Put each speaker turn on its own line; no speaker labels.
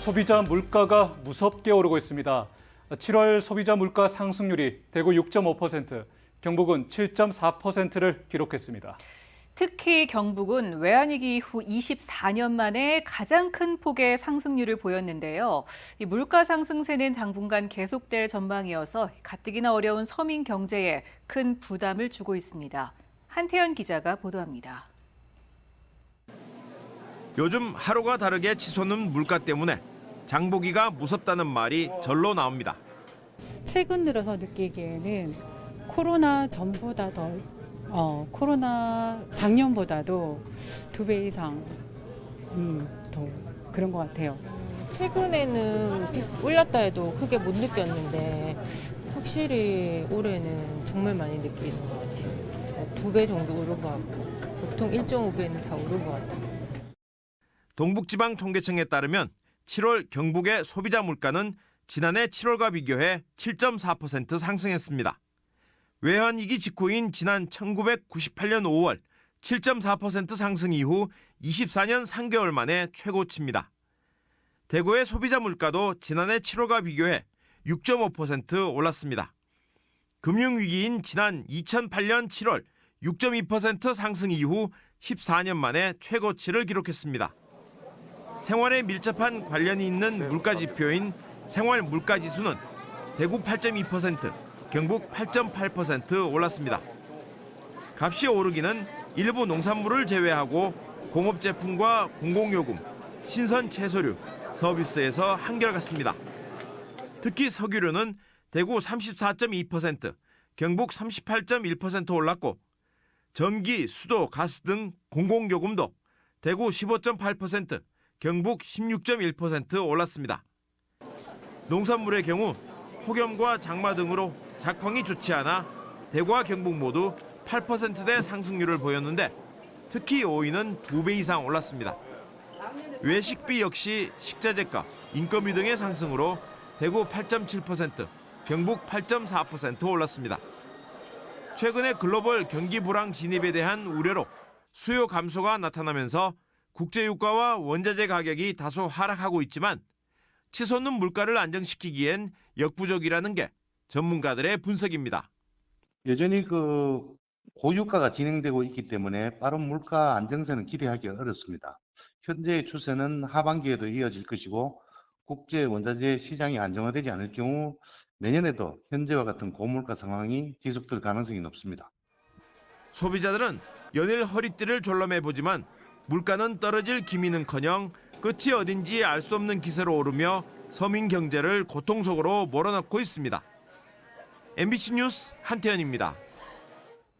소비자 물가가 무섭게 오르고 있습니다. 7월 소비자 물가 상승률이 대구 6.5%, 경북은 7.4%를 기록했습니다.
특히 경북은 외환위기 이후 24년 만에 가장 큰 폭의 상승률을 보였는데요. 이 물가 상승세는 당분간 계속될 전망이어서 가뜩이나 어려운 서민 경제에 큰 부담을 주고 있습니다. 한태현 기자가 보도합니다.
요즘 하루가 다르게 치솟는 물가 때문에 장보기가 무섭다는 말이 절로 나옵니다.
최근 들어서 느끼기에는 코로나 전보다 코로나 작년보다도 2배 이상 더 그런 것 같아요.
최근에는 올랐다 해도 크게 못 느꼈는데 확실히 올해는 정말 많이 느끼는 것 같아요. 2배 정도 오른 것 같고 보통 1.5배는 다 오른 것 같아요.
동북지방통계청에 따르면 7월 경북의 소비자 물가는 지난해 7월과 비교해 7.4% 상승했습니다. 외환위기 직후인 지난 1998년 5월 7.4% 상승 이후 24년 3개월 만에 최고치입니다. 대구의 소비자 물가도 지난해 7월과 비교해 6.5% 올랐습니다. 금융위기인 지난 2008년 7월 6.2% 상승 이후 14년 만에 최고치를 기록했습니다. 생활에 밀접한 관련이 있는 물가지표인 생활물가지수는 대구 8.2%, 경북 8.8% 올랐습니다. 값이 오르기는 일부 농산물을 제외하고 공업제품과 공공요금, 신선 채소류, 서비스에서 한결같습니다. 특히 석유료는 대구 34.2%, 경북 38.1% 올랐고 전기, 수도, 가스 등 공공요금도 대구 15.8%, 경북 16.1% 올랐습니다. 농산물의 경우 폭염과 장마 등으로 작황이 좋지 않아 대구와 경북 모두 8%대 상승률을 보였는데 특히 오이는 2배 이상 올랐습니다. 외식비 역시 식자재가, 인건비 등의 상승으로 대구 8.7%, 경북 8.4% 올랐습니다. 최근에 글로벌 경기 불황 진입에 대한 우려로 수요 감소가 나타나면서 국제유가와 원자재 가격이 다소 하락하고 있지만 치솟는 물가를 안정시키기엔 역부족이라는 게 전문가들의 분석입니다.
여전히 고유가가 진행되고 있기 때문에 빠른 물가 안정세는 기대하기 어렵습니다. 현재의 추세는 하반기에도 이어질 것이고 국제 원자재 시장이 안정화되지 않을 경우 내년에도 현재와 같은 고물가 상황이 지속될 가능성이 높습니다.
소비자들은 연일 허리띠를 졸라매보지만 물가는 떨어질 기미는커녕 끝이 어딘지 알 수 없는 기세로 오르며 서민 경제를 고통 속으로 몰아넣고 있습니다. MBC 뉴스 한태현입니다.